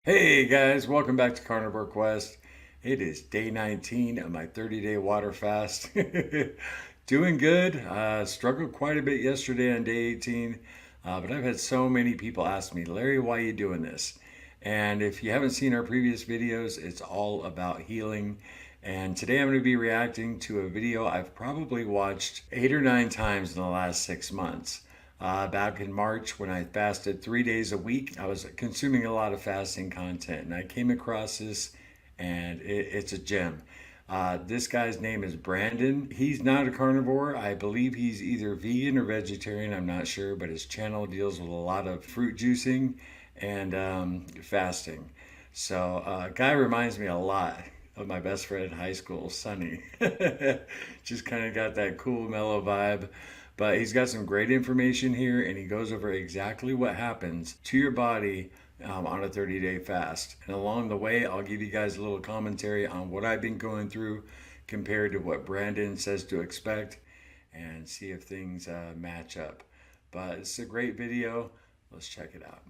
Hey guys, welcome back to Carnivore Quest. It is day 19 of my 30-day water fast. Doing good. Struggled quite a bit yesterday on day 18, but I've had so many people ask me, Larry, why are you doing this? And if you haven't seen our previous videos, it's all about healing. And today I'm going to be reacting to a video I've probably watched 8 or 9 times in the last 6 months. Back in March, when I fasted 3 days a week, I was consuming a lot of fasting content, and I came across this, and it's a gem. This guy's name is Brandon. He's not a carnivore. I believe he's either vegan or vegetarian. I'm not sure, but his channel deals with a lot of fruit juicing and fasting. So, guy reminds me a lot of my best friend in high school, Sonny. Just kind of got that cool, mellow vibe. But he's got some great information here, and he goes over exactly what happens to your body on a 30-day fast. And along the way, I'll give you guys a little commentary on what I've been going through compared to what Brandon says to expect, and see if things match up. But it's a great video. Let's check it out.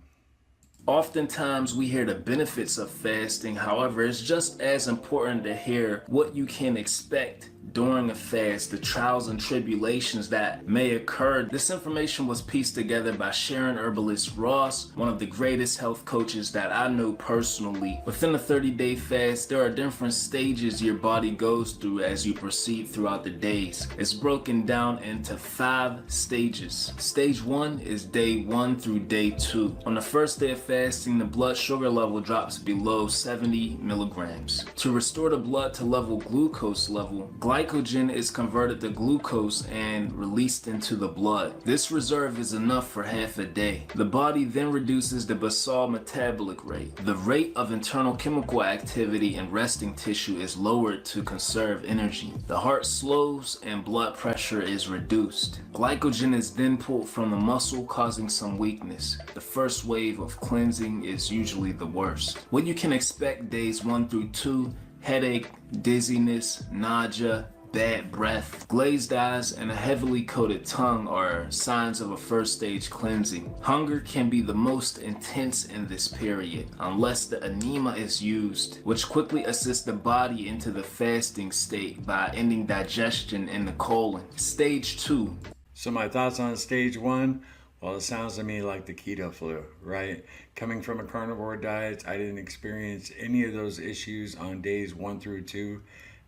Oftentimes we hear the benefits of fasting. However, it's just as important to hear what you can expect during a fast, the trials and tribulations that may occur. This information was pieced together by Sharon Herbalist Ross, one of the greatest health coaches that I know personally. Within a 30-day fast, there are different stages your body goes through as you proceed throughout the days. It's broken down into 5 stages. Stage 1 is day 1 through day 2. On the first day of fasting, the blood sugar level drops below 70 milligrams. To restore the blood to level glucose level, glycogen is converted to glucose and released into the blood. This reserve is enough for half a day. The body then reduces the basal metabolic rate. The rate of internal chemical activity in resting tissue is lowered to conserve energy. The heart slows and blood pressure is reduced. Glycogen is then pulled from the muscle, causing some weakness. The first wave of cleansing is usually the worst. What you can expect days 1 through 2: headache, dizziness, nausea, bad breath, glazed eyes, and a heavily coated tongue are signs of a first stage cleansing. Hunger can be the most intense in this period, unless the enema is used, which quickly assists the body into the fasting state by ending digestion in the colon. Stage 2. So my thoughts on stage 1, well, it sounds to me like the keto flu, right? Coming from a carnivore diet, I didn't experience any of those issues on days 1 through 2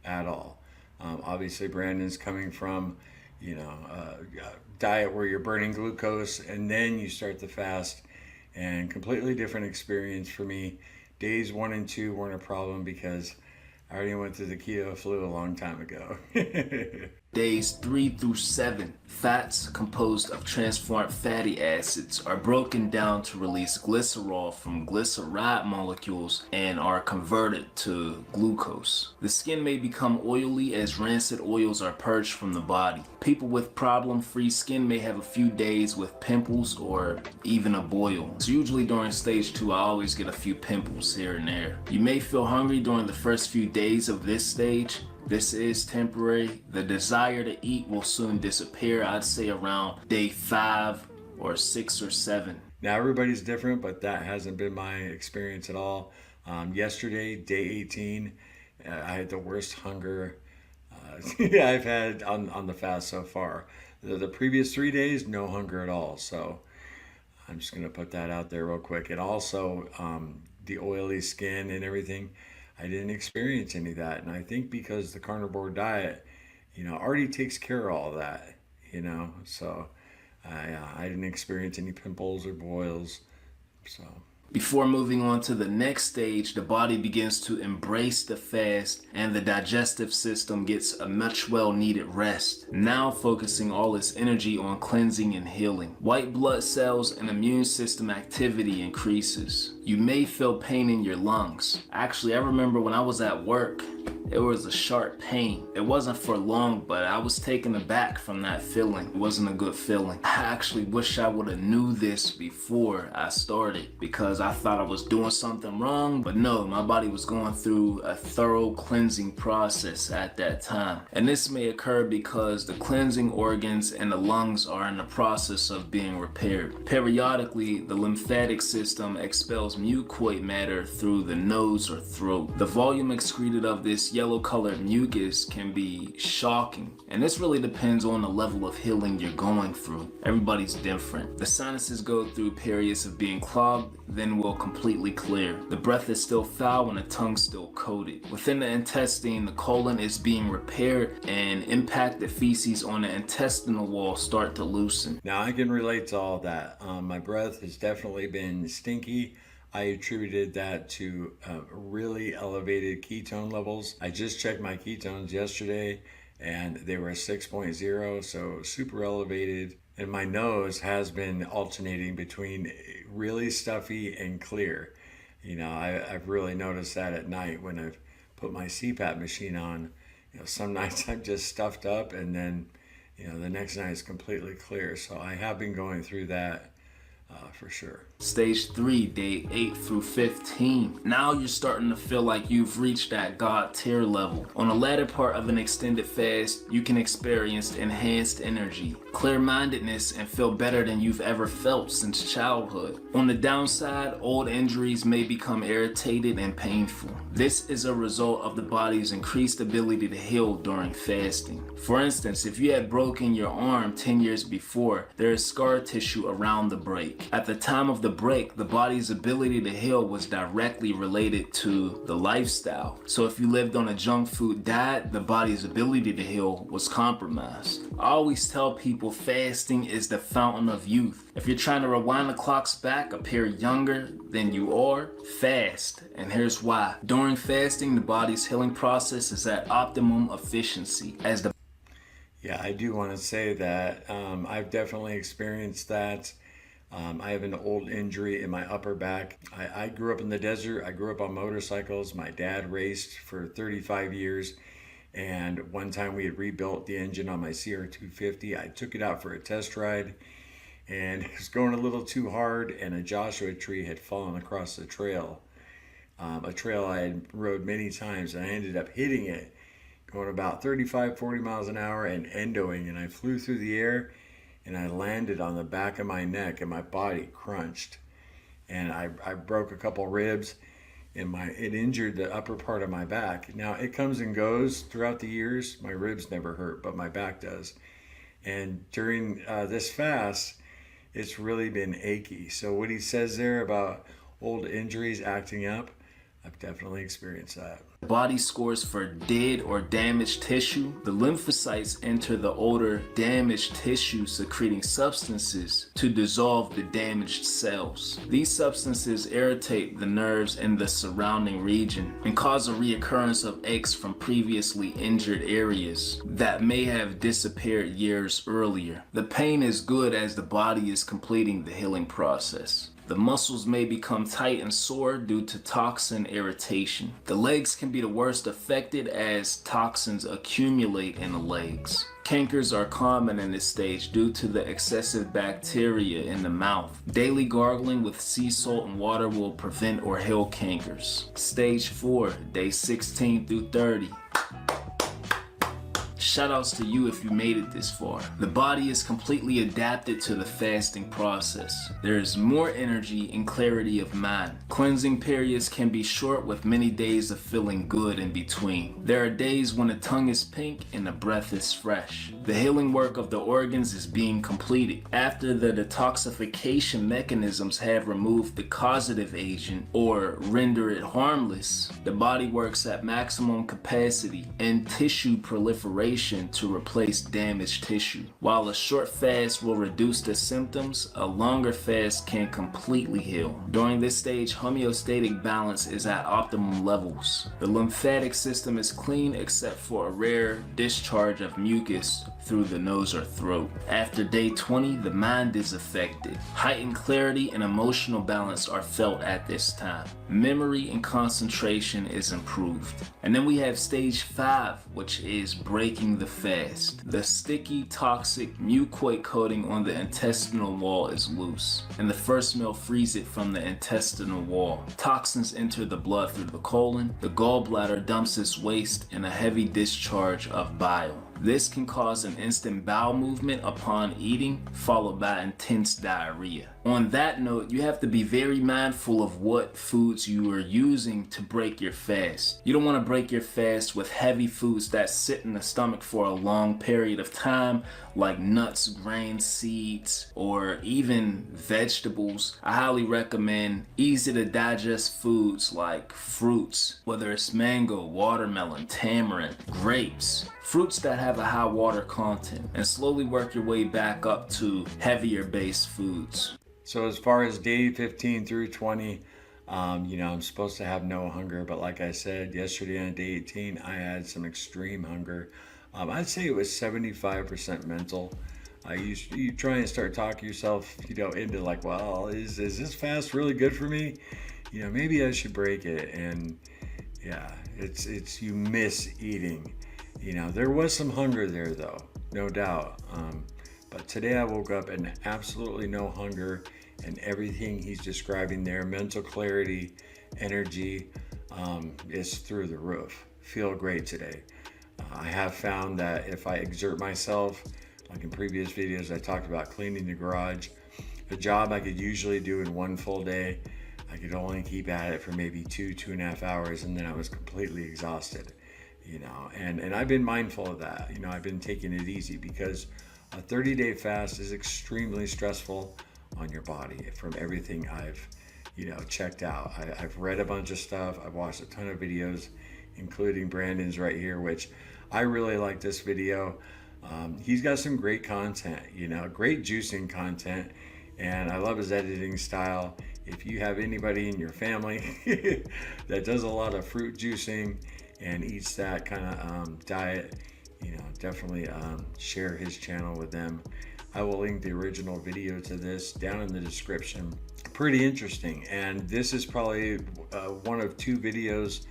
at all. Obviously, Brandon's coming from, a diet where you're burning glucose and then you start the fast, and completely different experience for me. Days 1 and 2 weren't a problem because I already went through the keto flu a long time ago. Days 3 through 7, fats composed of transformed fatty acids are broken down to release glycerol from glyceride molecules and are converted to glucose. The skin may become oily as rancid oils are purged from the body. People with problem-free skin may have a few days with pimples or even a boil. So usually during stage 2, I always get a few pimples here and there. You may feel hungry during the first few days of this stage. This is temporary. The desire to eat will soon disappear, I'd say around day 5 or 6 or 7. Now everybody's different, but that hasn't been my experience at all. Yesterday, day 18, I had the worst hunger I've had on the fast so far. The previous 3 days, no hunger at all. So I'm just gonna put that out there real quick. And also the oily skin and everything, I didn't experience any of that. And I think because the carnivore diet, already takes care of all that, so I didn't experience any pimples or boils. So before moving on to the next stage, the body begins to embrace the fast and the digestive system gets a much well needed rest, now focusing all its energy on cleansing and healing. White blood cells and immune system activity increases. You may feel pain in your lungs. Actually, I remember when I was at work it was a sharp pain. It wasn't for long, but I was taken aback from that feeling. It wasn't a good feeling. I actually wish I would have knew this before I started, because I thought I was doing something wrong, but no, my body was going through a thorough cleansing process at that time. And this may occur because the cleansing organs and the lungs are in the process of being repaired. Periodically, the lymphatic system expels mucoid matter through the nose or throat. The volume excreted of this yellow colored mucus can be shocking, and this really depends on the level of healing you're going through. Everybody's different. The sinuses go through periods of being clogged, then will completely clear. The breath is still foul and the tongue still coated. Within the intestine, the colon is being repaired, and impacted feces on the intestinal wall start to loosen. Now I can relate to all that. My breath has definitely been stinky. I attributed that to really elevated ketone levels. I just checked my ketones yesterday and they were 6.0, so super elevated. And my nose has been alternating between really stuffy and clear. You know, I've really noticed that at night when I've put my CPAP machine on. You know, some nights I'm just stuffed up, and then, you know, the next night is completely clear. So I have been going through that for sure. Stage 3, day 8 through 15. Now you're starting to feel like you've reached that God tier level. On the latter part of an extended fast, you can experience enhanced energy, clear-mindedness, and feel better than you've ever felt since childhood. On the downside, old injuries may become irritated and painful. This is a result of the body's increased ability to heal during fasting. For instance, if you had broken your arm 10 years before, there is scar tissue around the break. At the time of the break, the body's ability to heal was directly related to the lifestyle. So if you lived on a junk food diet, the body's ability to heal was compromised. I always tell people fasting is the fountain of youth. If you're trying to rewind the clocks back, appear younger than you are, fast. And here's why. During fasting, the body's healing process is at optimum efficiency. Yeah, I do want to say that I've definitely experienced that. I have an old injury in my upper back. I grew up in the desert. I grew up on motorcycles. My dad raced for 35 years. And one time we had rebuilt the engine on my CR250. I took it out for a test ride, and it was going a little too hard, and a Joshua tree had fallen across the trail. A trail I had rode many times, and I ended up hitting it, going about 35, 40 miles an hour and endoing, and I flew through the air, and I landed on the back of my neck, and my body crunched. And I broke a couple ribs, and it injured the upper part of my back. Now, it comes and goes throughout the years. My ribs never hurt, but my back does. And during this fast, it's really been achy. So what he says there about old injuries acting up, I've definitely experienced that. The body scores for dead or damaged tissue. The lymphocytes enter the older damaged tissue, secreting substances to dissolve the damaged cells. These substances irritate the nerves in the surrounding region and cause a reoccurrence of aches from previously injured areas that may have disappeared years earlier. The pain is good as the body is completing the healing process. The muscles may become tight and sore due to toxin irritation. The legs can be the worst affected as toxins accumulate in the legs. Cankers are common in this stage due to the excessive bacteria in the mouth. Daily gargling with sea salt and water will prevent or heal cankers. Stage 4, day 16 through 30. Shoutouts to you if you made it this far. The body is completely adapted to the fasting process. There is more energy and clarity of mind. Cleansing periods can be short with many days of feeling good in between. There are days when the tongue is pink and the breath is fresh. The healing work of the organs is being completed. After the detoxification mechanisms have removed the causative agent or render it harmless, the body works at maximum capacity and tissue proliferation adaptation to replace damaged tissue. While a short fast will reduce the symptoms, a longer fast can completely heal. During this stage, homeostatic balance is at optimum levels. The lymphatic system is clean except for a rare discharge of mucus through the nose or throat. After day 20, the mind is affected. Heightened clarity and emotional balance are felt at this time. Memory and concentration is improved. And then we have stage 5, which is breaking the fast. The sticky, toxic mucoid coating on the intestinal wall is loose, and the first meal frees it from the intestinal wall. Toxins enter the blood through the colon. The gallbladder dumps its waste in a heavy discharge of bile. This can cause an instant bowel movement upon eating, followed by intense diarrhea. On that note, you have to be very mindful of what foods you are using to break your fast. You don't want to break your fast with heavy foods that sit in the stomach for a long period of time, like nuts, grains, seeds, or even vegetables. I highly recommend easy to digest foods like fruits, whether it's mango, watermelon, tamarind, grapes, fruits that have a high water content, and slowly work your way back up to heavier based foods. So as far as day 15 through 20, I'm supposed to have no hunger, but like I said, yesterday on day 18, I had some extreme hunger. I'd say it was 75% mental. You try and start talking yourself, into like, well, is this fast really good for me? Maybe I should break it. And yeah, it's you miss eating. There was some hunger there though, no doubt. But today I woke up and absolutely no hunger, and everything he's describing there, mental clarity, energy, is through the roof. Feel great today. I have found that if I exert myself, like in previous videos, I talked about cleaning the garage, a job I could usually do in one full day, I could only keep at it for maybe 2.5 hours, and then I was completely exhausted. And I've been mindful of that. I've been taking it easy because a 30-day fast is extremely stressful on your body from everything I've, checked out. I've read a bunch of stuff. I've watched a ton of videos, including Brandon's right here, which I really like this video. He's got some great content, great juicing content, and I love his editing style. If you have anybody in your family that does a lot of fruit juicing and eats that kind of diet, definitely share his channel with them. I will link the original video to this down in the description. Pretty interesting, and this is probably one of 2 videos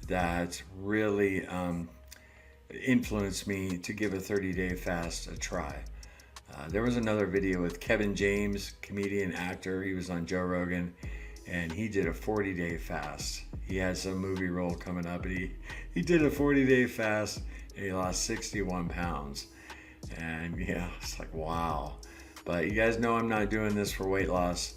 that really influenced me to give a 30-day fast a try. There was another video with Kevin James, comedian, actor. He was on Joe Rogan, and he did a 40-day fast. He had some movie role coming up, and he did a 40-day fast, and he lost 61 pounds. And yeah, it's like, wow. But you guys know I'm not doing this for weight loss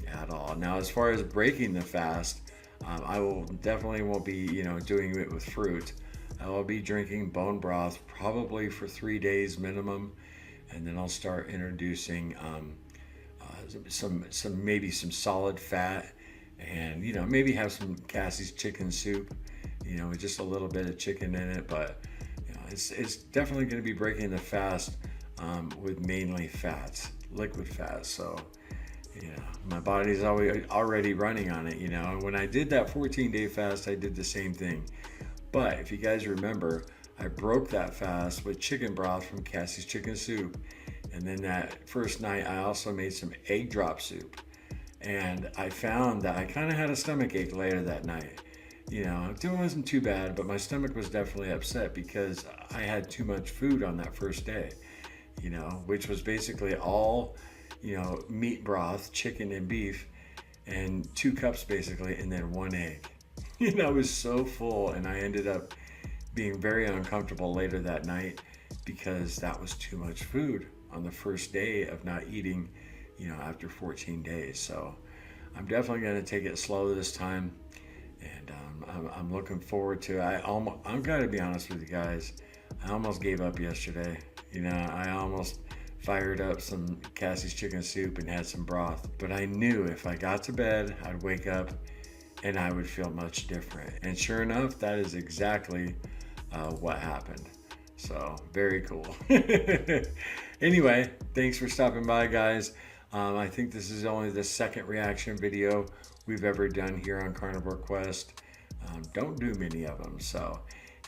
at all. Now, as far as breaking the fast, I will definitely won't be, doing it with fruit. I will be drinking bone broth probably for 3 days minimum, and then I'll start introducing maybe some solid fat, and maybe have some Cassie's chicken soup, with just a little bit of chicken in it. But it's definitely going to be breaking the fast with mainly fats, liquid fats. So my body's already running on it. And when I did that 14-day fast, I did the same thing. But if you guys remember, I broke that fast with chicken broth from Cassie's Chicken Soup. And then that first night, I also made some egg drop soup. And I found that I kind of had a stomach ache later that night. It wasn't too bad, but my stomach was definitely upset because I had too much food on that first day, which was basically all, meat broth, chicken and beef, and 2 cups basically, and then 1 egg. I was so full, and I ended up being very uncomfortable later that night because that was too much food on the first day of not eating, after 14 days. So I'm definitely going to take it slow this time, and I'm looking forward to it. I'm going to be honest with you guys. I almost gave up yesterday. I almost fired up some Cassie's chicken soup and had some broth, but I knew if I got to bed, I'd wake up and I would feel much different. And sure enough, that is exactly what happened. So very cool. Anyway, thanks for stopping by, guys. I think this is only the second reaction video we've ever done here on Carnivore Quest. Don't do many of them. So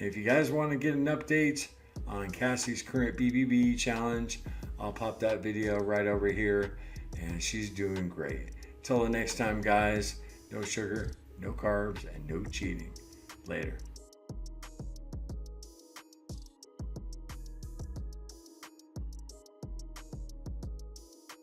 if you guys want to get an update on Cassie's current BBB challenge, I'll pop that video right over here, and she's doing great. Till the next time, guys, no sugar, no carbs, and no cheating. Later.